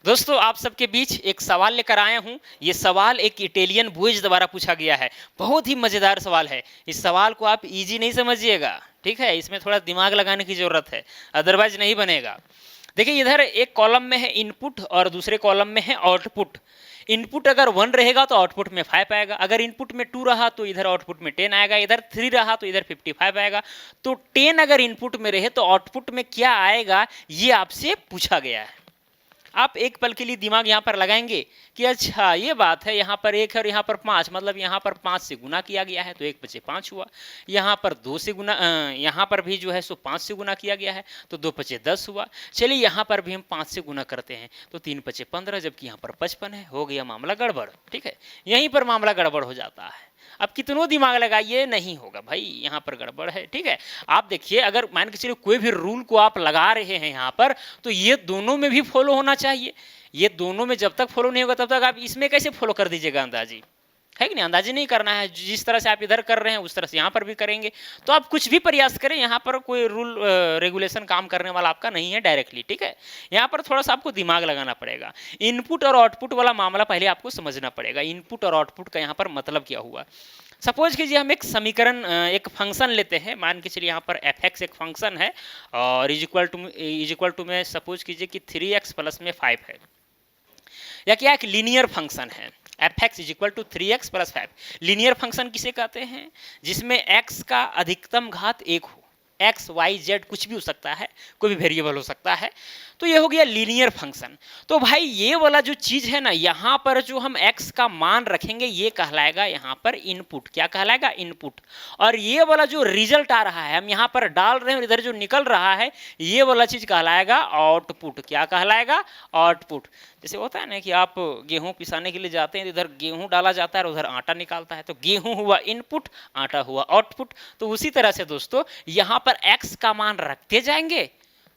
दोस्तों आप सबके बीच एक सवाल लेकर आया हूं। ये सवाल एक इटालियन बॉयज द्वारा पूछा गया है। बहुत ही मजेदार सवाल है। इस सवाल को आप इजी नहीं समझिएगा, ठीक है। इसमें थोड़ा दिमाग लगाने की जरूरत है, अदरवाइज नहीं बनेगा। देखिए इधर एक कॉलम में है इनपुट और दूसरे कॉलम में है आउटपुट। इनपुट अगर 1 रहेगा तो आउटपुट में 5 आएगा, अगर इनपुट में 2 रहा तो इधर आउटपुट में 10 आएगा, इधर 3 रहा तो इधर 55 आएगा। तो 10 अगर इनपुट में रहे तो आउटपुट में क्या आएगा, ये आपसे पूछा गया है। आप एक पल के लिए दिमाग यहाँ पर लगाएंगे कि अच्छा ये बात है, यहाँ पर 1 है और यहाँ पर 5, मतलब यहाँ पर 5 से गुना किया गया है तो 1 बचे 5 हुआ। यहाँ पर 2 से गुना, यहाँ पर भी जो है सो 5 से गुना किया गया है तो 2 बचे 10 हुआ। चलिए यहाँ पर भी हम 5 से गुना करते हैं तो 3 बचे 15, जबकि यहाँ पर 55 है। हो गया मामला गड़बड़, ठीक है। यहीं पर मामला गड़बड़ हो जाता है। अब कितनों दिमाग लगाइए नहीं होगा भाई, यहाँ पर गड़बड़ है, ठीक है। आप देखिए, अगर मान के चलिए कोई भी रूल को आप लगा रहे हैं यहाँ पर, तो ये दोनों में भी फॉलो होना चाहिए। ये दोनों में जब तक फॉलो नहीं होगा तब तक आप इसमें कैसे फॉलो कर दीजिएगा अंदाजी, है कि नहीं। अंदाजी नहीं करना है, जिस तरह से आप इधर कर रहे हैं उस तरह से यहाँ पर भी करेंगे। तो आप कुछ भी प्रयास करें, यहाँ पर कोई रूल रेगुलेशन काम करने वाला आपका नहीं है डायरेक्टली, ठीक है। यहाँ पर थोड़ा सा आपको दिमाग लगाना पड़ेगा। इनपुट और आउटपुट वाला मामला पहले आपको समझना पड़ेगा। इनपुट और आउटपुट का यहाँ पर मतलब क्या हुआ। सपोज कीजिए हम एक समीकरण, एक फंक्शन लेते हैं। मान के चलिए यहाँ पर एफ एक्स एक फंक्शन है और इज इक्वल टू में सपोज कीजिए कि 3x प्लस में 5 है, या क्या एक लीनियर फंक्शन है। F X is equal to 3x plus 5। Linear function किसे कहते हैं, जिसमें x का अधिकतम घात 1 हो। x y z कुछ भी हो सकता है, कोई भी वेरिएबल हो सकता है। तो ये हो गया लीनियर फंक्शन। तो भाई ये वाला जो चीज है ना, यहाँ पर जो हम x का मान रखेंगे ये कहलाएगा यहाँ पर इनपुट। क्या कहलाएगा, इनपुट। और ये वाला जो रिजल्ट आ रहा है, हम यहाँ पर डाल रहे हैं और इधर जो निकल रहा है, ये वाला चीज कहलाएगा आउटपुट। क्या कहलाएगा, आउटपुट। जैसे होता है ना कि आप गेहूं पिसाने के लिए जाते हैं, इधर गेहूं डाला जाता है और उधर आटा निकालता है, तो गेहूं हुआ इनपुट, आटा हुआ आउटपुट। तो उसी तरह से दोस्तों यहाँ पर x का मान रखते जाएंगे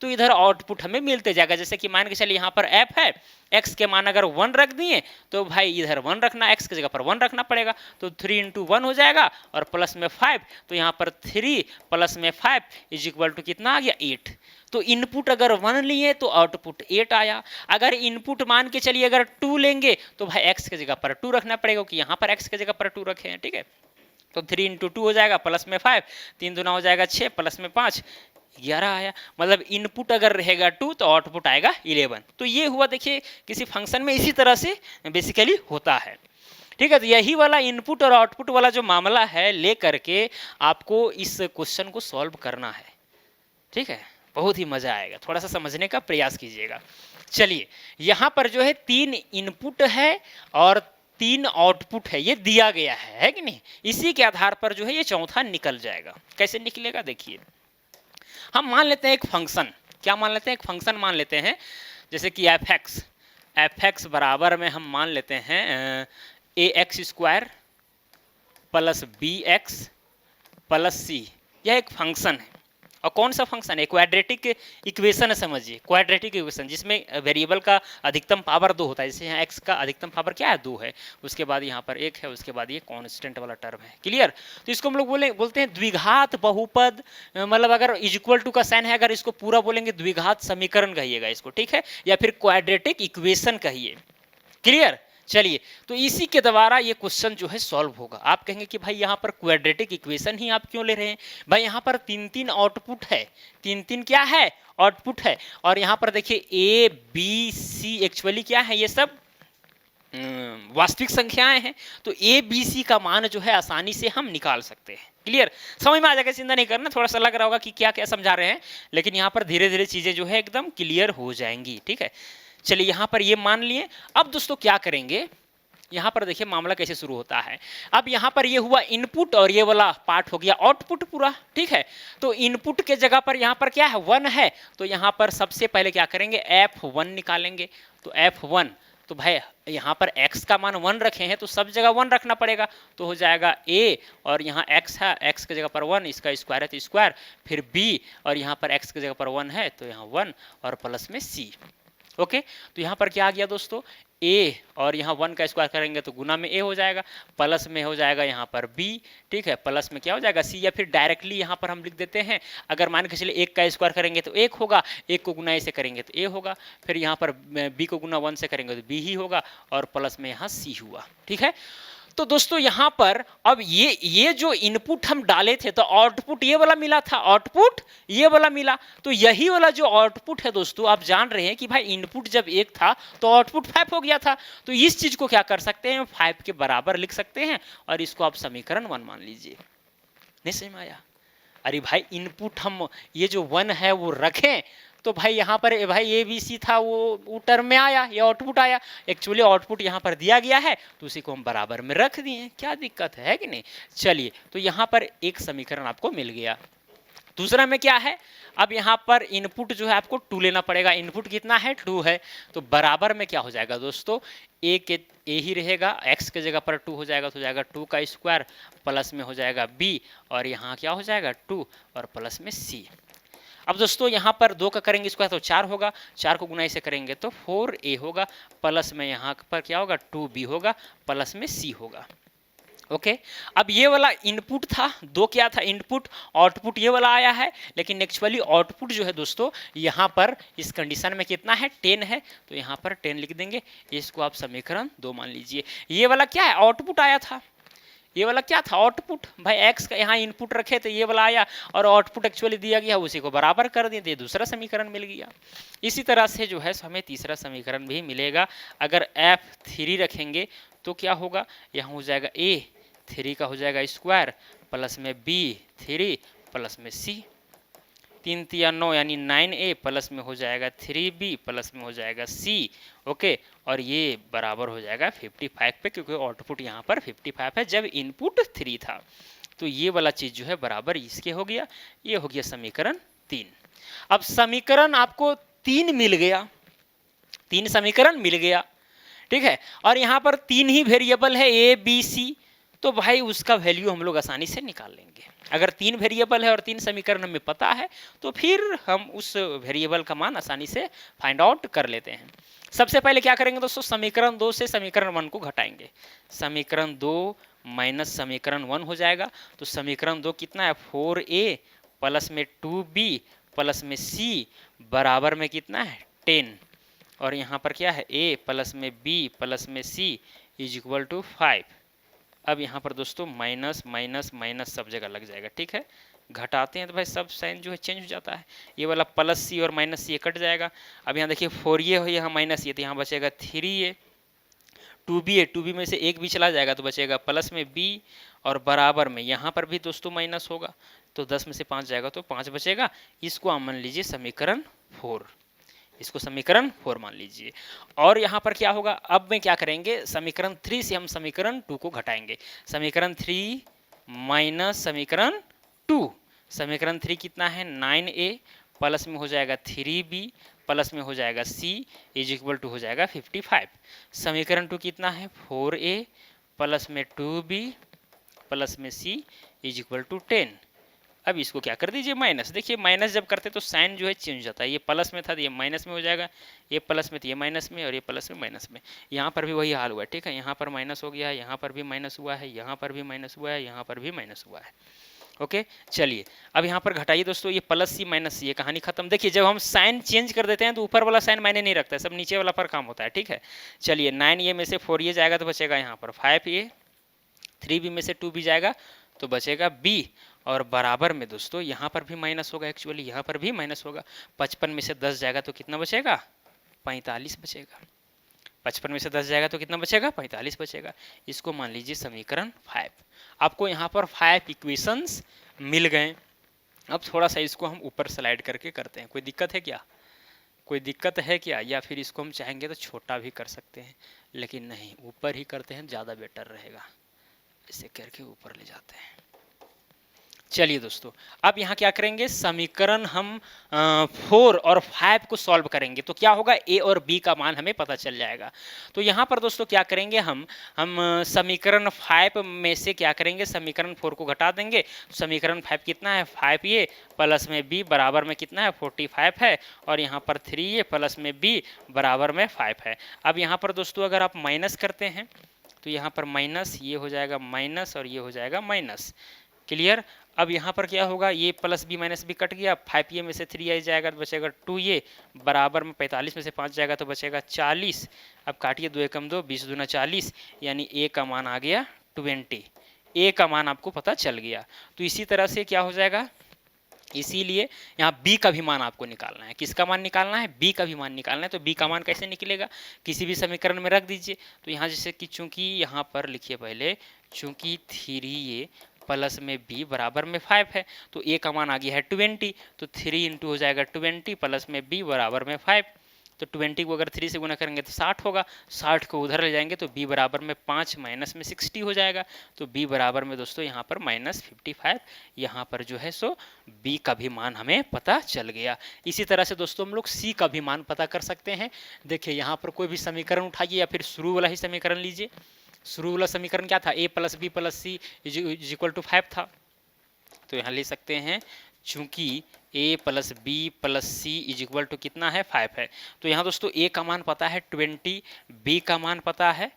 तो इधर आउटपुट हमें मिलते जाएगा। जैसे कि मान के चलिए यहाँ पर f है, x के मान अगर 1 रख दिए तो भाई इधर 1 रखना, x की जगह पर 1 रखना पड़ेगा। तो 3 × 1 हो जाएगा और प्लस में 5, तो यहाँ पर 3 प्लस में 5 इज इक्वल टू कितना आ गया, 8। तो इनपुट अगर 1 लिए तो आउटपुट 8 आया। अगर इनपुट मान के चलिए अगर 2 लेंगे तो भाई x की जगह पर 2 रखना पड़ेगा, कि यहाँ पर x की जगह पर 2 रखे हैं, ठीक है। तो 3 × 2 हो जाएगा प्लस में 5, 3 दूना हो जाएगा 6, प्लस में 5 11 आया। मतलब इनपुट अगर रहेगा 2 तो आउटपुट आएगा 11। तो ये हुआ, देखिए किसी फंक्शन में इसी तरह से बेसिकली होता है, ठीक है। तो यही वाला इनपुट और आउटपुट वाला जो मामला है ले करके आपको इस क्वेश्चन को सॉल्व करना है, ठीक है। बहुत ही मजा आएगा, थोड़ा सा समझने का प्रयास कीजिएगा। चलिए यहाँ पर जो है 3 इनपुट है और 3 आउटपुट है, ये दिया गया है कि नहीं। इसी के आधार पर जो है ये चौथा निकल जाएगा। कैसे निकलेगा देखिए, हम मान लेते हैं एक फंक्शन। क्या मान लेते हैं, एक फंक्शन मान लेते हैं। जैसे कि एफ एक्स बराबर में हम मान लेते हैं ax² plus bx plus c। यह एक फंक्शन है। और कौन सा फंक्शन है, क्वाड्रेटिक इक्वेशन है, समझिए क्वाड्रेटिक इक्वेशन, जिसमें वेरिएबल का अधिकतम पावर 2 होता है। जैसे यहाँ x का अधिकतम पावर क्या है, 2 है, उसके बाद यहाँ पर 1 है, उसके बाद ये कांस्टेंट वाला टर्म है। क्लियर। तो इसको हम लोग बोलते हैं द्विघात बहुपद। मतलब अगर इक्वल टू का साइन है, अगर इसको पूरा बोलेंगे द्विघात समीकरण कहिएगा इसको, ठीक है, या फिर क्वाड्रेटिक इक्वेशन कहिए। क्लियर। चलिए, तो इसी के द्वारा ये क्वेश्चन जो है सॉल्व होगा। आप कहेंगे कि भाई यहाँ पर क्वाड्रेटिक इक्वेशन ही आप क्यों ले रहे हैं, भाई यहाँ पर 3 आउटपुट है, 3 क्या है, आउटपुट है। और यहाँ पर देखिए ए बी सी एक्चुअली क्या है, ये सब वास्तविक संख्याएं हैं। तो ए बी सी का मान जो है आसानी से हम निकाल सकते हैं। क्लियर, समझ में आ जाएगा, चिंता नहीं करना। थोड़ा सा लग रहा होगा कि क्या क्या समझा रहे हैं, लेकिन यहाँ पर धीरे धीरे चीजें जो है एकदम क्लियर हो जाएंगी, ठीक है। चलिए यहाँ पर ये मान लिए। अब दोस्तों क्या करेंगे, यहाँ पर देखिए मामला कैसे शुरू होता है। अब यहाँ पर ये हुआ इनपुट और ये वाला पार्ट हो गया आउटपुट पूरा, ठीक है। तो इनपुट के जगह पर यहाँ पर क्या है, 1 है। तो यहाँ पर सबसे पहले क्या करेंगे, f1 निकालेंगे। तो f1, तो भाई यहाँ पर x का मान 1 रखे हैं तो सब जगह 1 रखना पड़ेगा। तो हो जाएगा a और यहाँ x है, x की जगह पर 1, इसका स्क्वायर है तो स्क्वायर, फिर b और यहाँ पर x की जगह पर 1 है तो यहाँ 1 और प्लस में c। ओके, तो यहाँ पर क्या आ गया दोस्तों, a, और यहाँ 1 का स्क्वायर करेंगे तो गुना में a हो जाएगा, प्लस में हो जाएगा यहाँ पर b, ठीक है, प्लस में क्या हो जाएगा c, या फिर डायरेक्टली यहाँ पर हम लिख देते हैं, अगर मान के चलिए 1 का स्क्वायर करेंगे तो 1 होगा, 1 को गुना a से करेंगे तो a होगा, फिर यहाँ पर b को गुना 1 से करेंगे तो b ही होगा, और प्लस में यहाँ c हुआ। ठीक है, तो दोस्तों यहाँ पर अब ये जो इनपुट हम डाले थे तो आउटपुट ये वाला मिला था, आउटपुट ये वाला मिला, तो यही वाला जो आउटपुट है दोस्तों, आप जान रहे हैं कि भाई इनपुट जब 1 था तो आउटपुट 5 हो गया था, तो इस चीज को क्या कर सकते हैं, 5 के बराबर लिख सकते हैं, और इसको आप समीकरण 1 मान लीजिए। नहीं समझ में आया? अरे भाई इनपुट हम ये जो 1 है वो रखें, तो भाई यहाँ पर भाई ए बी सी था, वो टर्म में आया, ये आउटपुट आया, एक्चुअली आउटपुट यहाँ पर दिया गया है तो उसी को हम बराबर में रख दिए, क्या दिक्कत है कि नहीं। चलिए, तो यहाँ पर एक समीकरण आपको मिल गया। दूसरा में क्या है, अब यहाँ पर इनपुट जो है आपको 2 लेना पड़ेगा, इनपुट कितना है 2 है, तो बराबर में क्या हो जाएगा दोस्तों, ए ही रहेगा, x के जगह पर 2 हो जाएगा, तो हो जाएगा 2 का स्क्वायर, प्लस में हो जाएगा b, और यहाँ क्या हो जाएगा 2 और प्लस में c। अब दोस्तों यहाँ पर 2 का करेंगे स्क्वायर तो 4 होगा, 4 को गुना से करेंगे तो 4a होगा, प्लस में यहाँ पर क्या होगा 2b होगा, प्लस में c होगा। ओके, अब ये वाला इनपुट था, 2 क्या था इनपुट, आउटपुट ये वाला आया है, लेकिन एक्चुअली आउटपुट जो है दोस्तों यहाँ पर इस कंडीशन में कितना है 10 है, तो यहाँ पर 10 लिख देंगे, इसको आप समीकरण 2 मान लीजिए। ये वाला क्या है, आउटपुट आया था, ये वाला क्या था आउटपुट, भाई x का यहाँ इनपुट रखे तो ये वाला आया, और आउटपुट एक्चुअली दिया गया उसी को बराबर कर दिए, तो ये दूसरा समीकरण मिल गया। इसी तरह से जो है हमें तीसरा समीकरण भी मिलेगा, अगर f3 रखेंगे तो क्या होगा, यहाँ हो जाएगा a 3 का हो जाएगा स्क्वायर, प्लस में b 3 प्लस में c, 3 3 9 यानी 9a, प्लस में हो जाएगा 3b, प्लस में हो जाएगा c। ओके, और ये बराबर हो जाएगा 55 पे, क्योंकि आउटपुट यहाँ पर 55 है जब इनपुट 3 था, तो ये वाला चीज जो है बराबर इसके हो गया। ये हो गया समीकरण 3। अब समीकरण आपको 3 मिल गया, 3 समीकरण मिल गया, ठीक है, और यहाँ पर 3 ही वेरिएबल है a b c, तो भाई उसका वैल्यू हम लोग आसानी से निकाल लेंगे। अगर 3 वेरिएबल है और 3 समीकरण हमें पता है तो फिर हम उस वेरिएबल का मान आसानी से फाइंड आउट कर लेते हैं। सबसे पहले क्या करेंगे दोस्तों, समीकरण 2 से समीकरण 1 को घटाएंगे, समीकरण 2 माइनस समीकरण 1 हो जाएगा, तो समीकरण 2 कितना है 4a प्लस में 2b प्लस में c बराबर में कितना है 10, और यहाँ पर क्या है a प्लस में b प्लस में c इज इक्वल टू 5। अब यहाँ पर दोस्तों माइनस माइनस माइनस सब जगह लग जाएगा, ठीक है, घटाते हैं तो भाई सब साइन जो है चेंज हो जाता है, ये वाला प्लस सी और माइनस सी कट जाएगा। अब यहाँ देखिए 4a हो, यहाँ माइनस ये, तो यहाँ बचेगा 3a, 2b में से एक भी चला जाएगा तो बचेगा प्लस में b, और बराबर में यहाँ पर भी दोस्तों माइनस होगा, तो 10 में से 5 जाएगा तो 5 बचेगा। इसको आप मान लीजिए समीकरण 4, इसको समीकरण 4 मान लीजिए। और यहाँ पर क्या होगा, अब में क्या करेंगे, समीकरण 3 से हम समीकरण 2 को घटाएंगे, समीकरण 3 माइनस समीकरण 2, समीकरण 3 कितना है 9a प्लस में हो जाएगा 3b प्लस में हो जाएगा c इज इक्वल टू हो जाएगा 55। समीकरण 2 कितना है 4a प्लस में 2b प्लस में c इज इक्वल टू 10। अब इसको क्या कर दीजिए माइनस, देखिए माइनस जब करते तो साइन जो है चेंज हो जाता है, ये प्लस में था तो ये माइनस में हो जाएगा, ये प्लस में तो ये माइनस में, और ये प्लस में माइनस में। यहाँ पर भी वही हाल हुआ है, ठीक है, यहाँ पर माइनस हो गया है, यहाँ पर भी माइनस हुआ है, यहाँ पर भी माइनस हुआ है, यहाँ पर भी माइनस हुआ है। ओके, चलिए अब यहाँ पर घटाइए दोस्तों, ये प्लस सी माइनस सी, ये कहानी खत्म। देखिए जब हम साइन चेंज कर देते हैं तो ऊपर वाला साइन मायने नहीं रखता है, सब नीचे वाला पर काम होता है, ठीक है। चलिए 9a में से 4a जाएगा तो बचेगा यहाँ पर 5a, 3b में से 2b जाएगा तो बचेगा b, और बराबर में दोस्तों यहाँ पर भी माइनस होगा, एक्चुअली यहाँ पर भी माइनस होगा, 55 में से 10 जाएगा तो कितना बचेगा 45 बचेगा, 55 में से 10 जाएगा तो कितना बचेगा 45 बचेगा। इसको मान लीजिए समीकरण 5। आपको यहाँ पर 5 इक्वेशंस मिल गए। अब थोड़ा सा इसको हम ऊपर स्लाइड करके करते हैं, कोई दिक्कत है क्या, कोई दिक्कत है क्या, या फिर इसको हम चाहेंगे तो छोटा भी कर सकते हैं, लेकिन नहीं ऊपर ही करते हैं ज़्यादा बेटर रहेगा, इसे करके ऊपर ले जाते हैं। चलिए दोस्तों, अब यहाँ क्या करेंगे, समीकरण हम 4 और 5 को सॉल्व करेंगे तो क्या होगा, ए और बी का मान हमें पता चल जाएगा। तो यहाँ पर दोस्तों क्या करेंगे, हम समीकरण 5 में से क्या करेंगे, समीकरण 4 को घटा देंगे। तो समीकरण 5 कितना है, 5 ये प्लस में बी बराबर में कितना है, 45 है, और यहाँ पर 3 ये प्लस में बी बराबर में 5 है। अब यहाँ पर दोस्तों अगर आप माइनस करते हैं तो यहाँ पर माइनस, ये हो जाएगा माइनस और ये हो जाएगा माइनस। क्लियर। अब यहाँ पर क्या होगा, ये plus B minus B cut गया, 5 ये में से 3 आ जाएगा तो बचेगा 2 ये, बराबर में 45 में से 5 जाएगा तो बचेगा 40। अब काटिए, 2 एकम 2, 20 दूना 40, यानी ए का मान आ गया 20। ए का मान आपको पता चल गया। तो इसी तरह से क्या हो जाएगा, इसीलिए यहाँ b का भी मान आपको निकालना है। किसका मान निकालना है, b का भी मान निकालना है। तो b का मान कैसे निकलेगा, किसी भी समीकरण में रख दीजिए। तो यहाँ जैसे कि चूंकि यहाँ पर लिखिए पहले, चूंकि 3 ये प्लस में b बराबर में 5 है तो a का मान आ गया है 20। तो 3 इंटू हो जाएगा 20 प्लस में b बराबर में 5। तो 20 को अगर 3 से गुना करेंगे तो 60 होगा, 60 को उधर ले जाएंगे तो b बराबर में 5 माइनस में 60 हो जाएगा। तो b बराबर में दोस्तों यहाँ पर -55, यहाँ पर जो है सो b का भी मान हमें पता चल गया। इसी तरह से दोस्तों हम लोग c का भी मान पता कर सकते हैं। देखिए यहाँ पर कोई भी समीकरण उठाइए या फिर शुरू वाला ही समीकरण लीजिए। शुरू वाला समीकरण क्या था, a plus B plus C is equal to 5 था। तो यहाँ ले सकते हैं, चूंकि a plus B plus C is equal to कितना है, 5 है। तो यहाँ दोस्तों a का मान पता है 20, b का मान पता है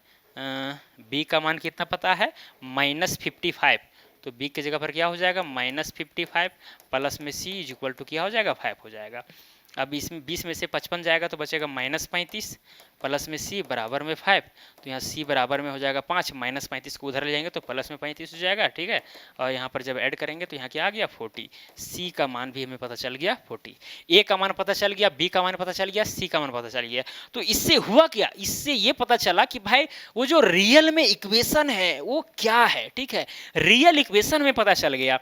b का मान कितना पता है, -55। तो b की जगह पर क्या हो जाएगा, -55 प्लस में c इज इक्वल टू क्या हो जाएगा, 5 हो जाएगा। अब इसमें 20 में से 55 जाएगा तो बचेगा -35 प्लस में c बराबर में 5। तो यहाँ c बराबर में हो जाएगा 5, -35 को उधर ले जाएंगे तो प्लस में 35 हो जाएगा, ठीक है। और यहाँ पर जब ऐड करेंगे तो यहाँ क्या आ गया 40। c का मान भी हमें पता चल गया 40। a का मान पता चल गया, b का मान पता चल गया, c का मान पता चल गया। तो इससे हुआ क्या, इससे ये पता चला कि भाई वो जो रियल में इक्वेशन है वो क्या है, ठीक है। रियल इक्वेशन में पता चल गया,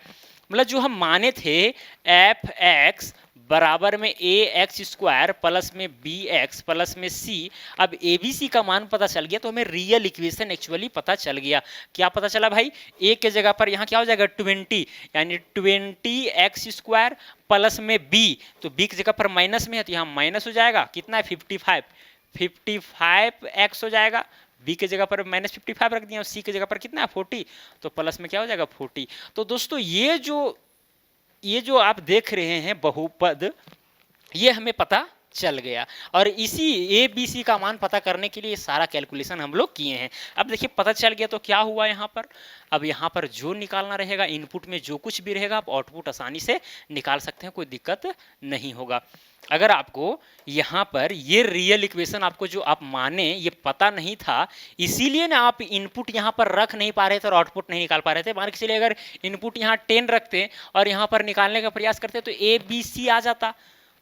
मतलब जो हम माने थे एफ एक्स बराबर में ए एक्स स्क्वायर प्लस में बी एक्स प्लस में सी, अब ए बी सी का मान पता चल गया तो हमें रियल इक्वेशन एक्चुअली पता चल गया। क्या पता चला भाई, ए के जगह पर यहाँ क्या हो जाएगा 20, यानी 20 एक्स स्क्वायर प्लस में बी, तो बी की जगह पर माइनस में है तो यहाँ माइनस हो जाएगा, कितना है 55 एक्स हो जाएगा। बी के जगह पर -55 रख दिया और सी के जगह पर कितना है 40, तो प्लस में क्या हो जाएगा 40। तो दोस्तों ये जो आप देख रहे हैं बहुपद, ये हमें पता चल गया। और इसी ए बी सी का मान पता करने के लिए सारा कैलकुलेशन हम लोग किए हैं। अब देखिए पता चल गया तो क्या हुआ यहाँ पर, अब यहाँ पर जो निकालना रहेगा, इनपुट में जो कुछ भी रहेगा आप आउटपुट आसानी से निकाल सकते हैं, कोई दिक्कत नहीं होगा। अगर आपको यहाँ पर ये रियल इक्वेशन आपको जो आप माने ये पता नहीं था, इसीलिए ना आप इनपुट यहाँ पर रख नहीं पा रहे थे और आउटपुट नहीं निकाल पा रहे थे। मान के चलिए अगर इनपुट यहाँ 10 रखते और यहाँ पर निकालने का प्रयास करते तो ए बी सी आ जाता।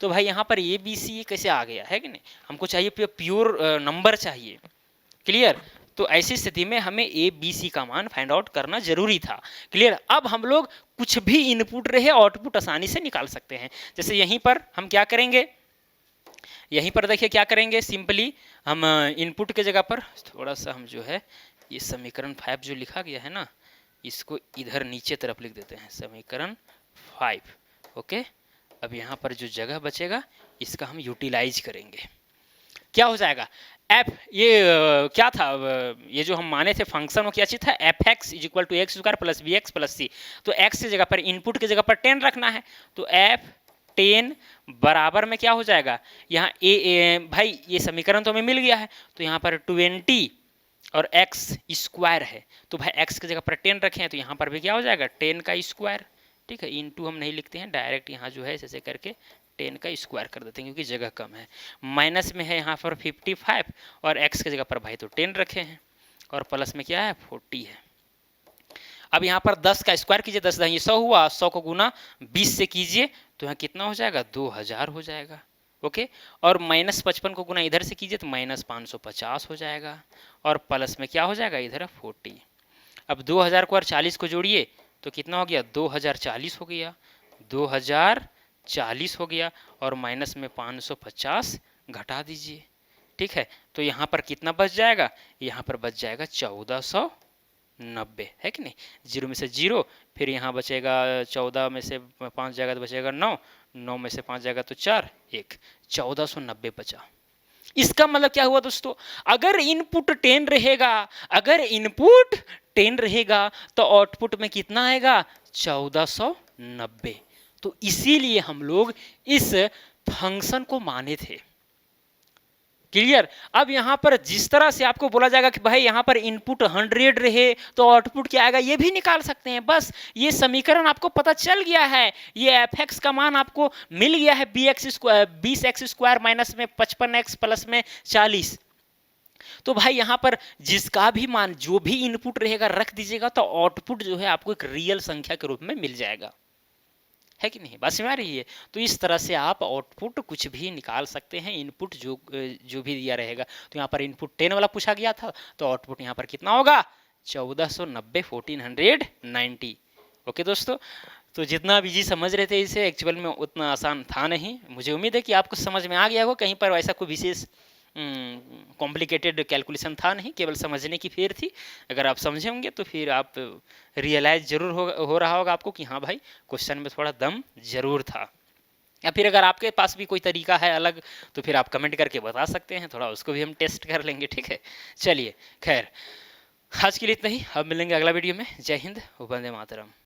तो भाई यहाँ पर ए बी सी कैसे आ गया है कि नहीं, हमको चाहिए प्योर नंबर चाहिए। क्लियर। तो ऐसी स्थिति में हमें ए बी सी का मान फाइंड आउट करना जरूरी था। क्लियर। अब हम लोग कुछ भी इनपुट रहे आउटपुट आसानी से निकाल सकते हैं। जैसे यहीं पर हम क्या करेंगे, यहीं पर देखिए क्या करेंगे, सिंपली हम इनपुट के जगह पर थोड़ा सा हम जो है ये समीकरण 5 जो लिखा गया है ना, इसको इधर नीचे तरफ लिख देते हैं, समीकरण 5। ओके। अब यहाँ पर जो जगह बचेगा इसका हम यूटिलाइज करेंगे। क्या हो जाएगा, एफ ये क्या था, ये जो हम माने थे फंक्शन वो क्या चीज था, F X is equal to X square plus B X plus C. तो एक्स की जगह पर इनपुट की जगह पर 10 रखना है, तो एफ 10 बराबर में क्या हो जाएगा, यहाँ भाई ये समीकरण तो हमें मिल गया है, तो यहाँ पर 20 और एक्स स्क्वायर है, तो भाई एक्स की जगह पर 10 रखे हैं तो यहाँ पर भी क्या हो जाएगा 10 का स्क्वायर। ठीक है, इनटू हम नहीं लिखते हैं, डायरेक्ट यहाँ जो है ऐसे करके 10 का स्क्वायर कर देते हैं क्योंकि जगह कम है। माइनस में है यहाँ पर 55 और x की जगह पर भाई तो 10 रखे हैं और प्लस में क्या है 40 है। अब यहाँ पर 10 का स्क्वायर कीजिए, 10 ये 100 हुआ, 100 को गुना 20 से कीजिए तो यहाँ कितना हो जाएगा 2000 हो जाएगा। ओके। और -55 को गुना इधर से कीजिए तो -550 हो जाएगा और प्लस में क्या हो जाएगा इधर 40। अब 2000 को और 40 को जोड़िए तो कितना हो गया 2040 हो गया, 2040 हो गया और माइनस में 550 घटा दीजिए। ठीक है, तो यहाँ पर कितना बच जाएगा, यहाँ पर बच जाएगा 1400 90 है कि नहीं। 0 में से 0, फिर यहाँ बचेगा 14 में से 5 जाएगा तो बचेगा 9, 9 में से 5 जाएगा तो 4, 1, 1490 बचा। इसका मतलब क्या हुआ दोस्तों, अगर इनपुट 10 रहेगा, अगर इनपुट 10 रहेगा तो आउटपुट में कितना आएगा, 1490। तो इसीलिए हम लोग इस फंक्शन को माने थे। क्लियर। अब यहां पर जिस तरह से आपको बोला जाएगा कि भाई यहां पर इनपुट 100 रहे तो आउटपुट क्या आएगा, ये भी निकाल सकते हैं। बस ये समीकरण आपको पता चल गया है, ये एफ एक्स का मान आपको मिल गया है 20x² माइनस में 55x प्लस में 40। तो भाई यहां पर जिसका भी मान जो भी इनपुट रहेगा रख दीजिएगा, तो आउटपुट जो है आपको एक रियल संख्या के रूप में मिल जाएगा, है कि नहीं। बात समझ आ रही है। तो इस तरह से आप आउटपुट कुछ भी निकाल सकते हैं, इनपुट जो भी दिया रहेगा। तो यहाँ पर इनपुट 10 वाला पूछा गया था, तो आउटपुट यहाँ पर कितना होगा, 1490, 1490। ओके दोस्तों, तो जितना आप इजी समझ रहे थे इसे, एक्चुअल में उतना आसान था नहीं। मुझे उम्मीद है कि आपको समझ में आ गया हो, कहीं पर ऐसा कोई विशेष कॉम्प्लिकेटेड कैलकुलेशन था नहीं, केवल समझने की फेर थी। अगर आप समझे होंगे तो फिर आप रियलाइज जरूर हो रहा होगा आपको कि हाँ भाई क्वेश्चन में थोड़ा दम जरूर था। या फिर अगर आपके पास भी कोई तरीका है अलग तो फिर आप कमेंट करके बता सकते हैं, थोड़ा उसको भी हम टेस्ट कर लेंगे, ठीक है। चलिए खैर, आज के लिए इतना ही, अब मिलेंगे अगला वीडियो में। जय हिंद, वंदे मातरम।